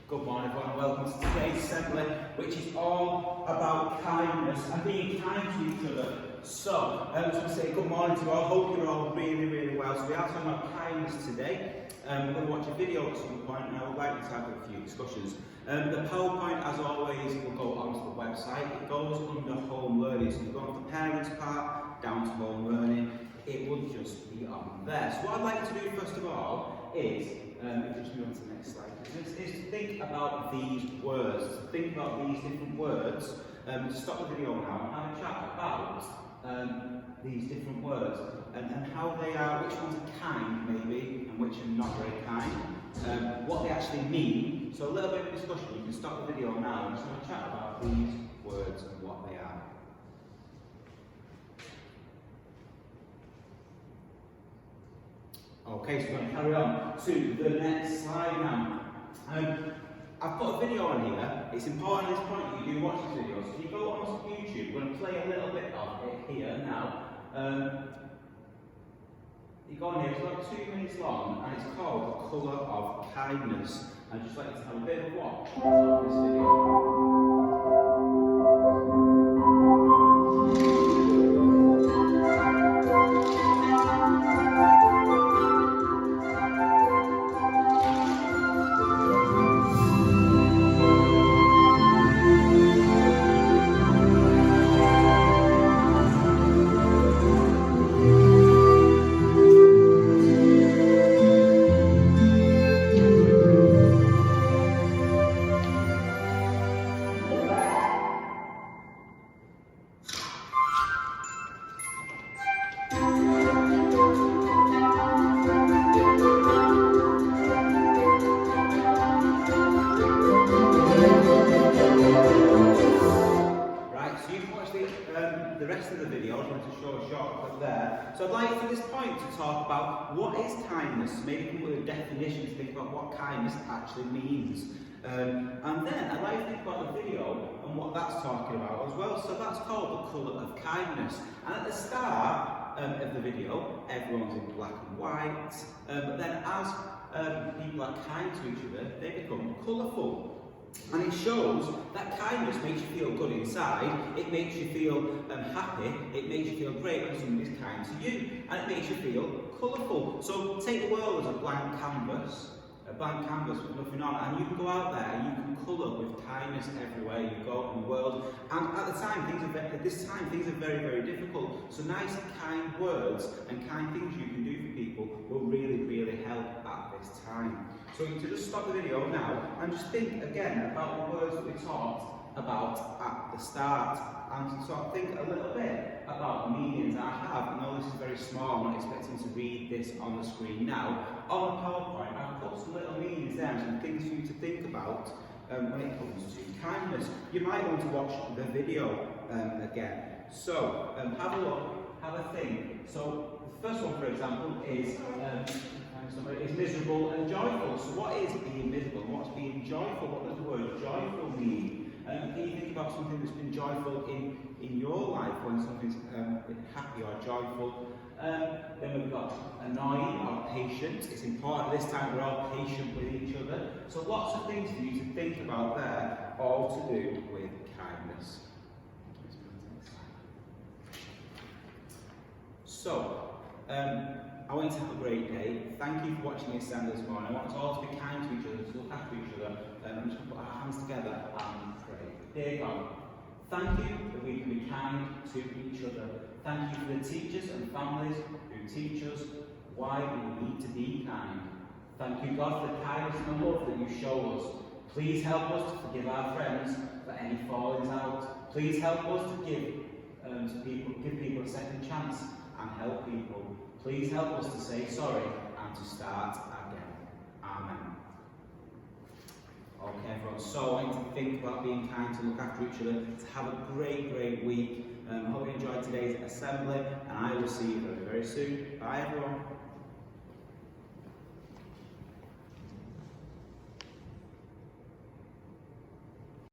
Good morning everyone and welcome to today's assembly, which is all about kindness and being kind to each other. So, I just want to say good morning to you all. Hope you're all really well. So we are talking about kindness today. We're going to watch a video at some point and I would like to have a few discussions. The PowerPoint, as always, will go onto the website. It goes under home learning. So you go on the parents part, down to home learning. It will just be on there. So what I'd like to do first of all is, if you just move on to the next slide, is to think about these words, to think about these different words, to stop the video now and have a chat about these different words and how they are, which ones are kind maybe and which are not very kind, what they actually mean. So a little bit of discussion, you can stop the video now and just have a chat about these words and what they are. Okay, so we're going to carry on to the next slide now. I've put a video on here. It's important at this point that you do watch this video. So if you go on YouTube, we're going to play a little bit of it here now. You go on here, it's about 2 minutes long, and it's called The Colour of Kindness. I'd just like you to have a bit of a watch of this video. The rest of the video, I just wanted to show a shortcut there. So I'd like for this point to talk about what is kindness, maybe come with a definition to think about what kindness actually means. And then I'd like to think about the video and what that's talking about as well. So that's called The Colour of Kindness. And at the start of the video, everyone's in black and white, but then as people are kind to each other, they become colourful. And it shows that kindness makes you feel good inside, it makes you feel happy, it makes you feel great when somebody's kind to you, and it makes you feel colourful. So take the world as a blank canvas with nothing on, and you can go out there and you can colour with kindness everywhere you go in the world. And at this time things are very difficult. So nice kind words and kind things you can do for people will really help at this time. So to just stop the video now and just think again about the words that we talked about at the start, and to sort of think a little bit about the meanings. I know this is very small, I'm not expecting to read this on the screen now. On the PowerPoint, I've put some little meanings there and some things for you to think about when it comes to kindness. You might want to watch the video again. So have a look, have a think. So the first one, for example, is miserable and joyful. So what is being miserable and what's being joyful? What does the word joyful mean? Can you think about something that's been joyful in your life when something's been happy or joyful? Then we've got annoying or patient. It's important this time we're all patient with each other. So lots of things for you to think about there, all to do with kindness. So, I want you to have a great day. Thank you for watching the assembly this morning. I want us all to be kind to each other, to look after each other, and just put our hands together and pray. Dear God, thank you that we can be kind to each other. Thank you for the teachers and families who teach us why we need to be kind. Thank you, God, for the kindness and the love that you show us. Please help us to forgive our friends for any fallings out. Please help us to give people a second chance and help people. Please help us to say sorry and to start again. Amen. Okay, everyone, so I want to think about being kind, to look after each other, to have a great week. I hope you enjoyed today's assembly, and I will see you very soon. Bye, everyone.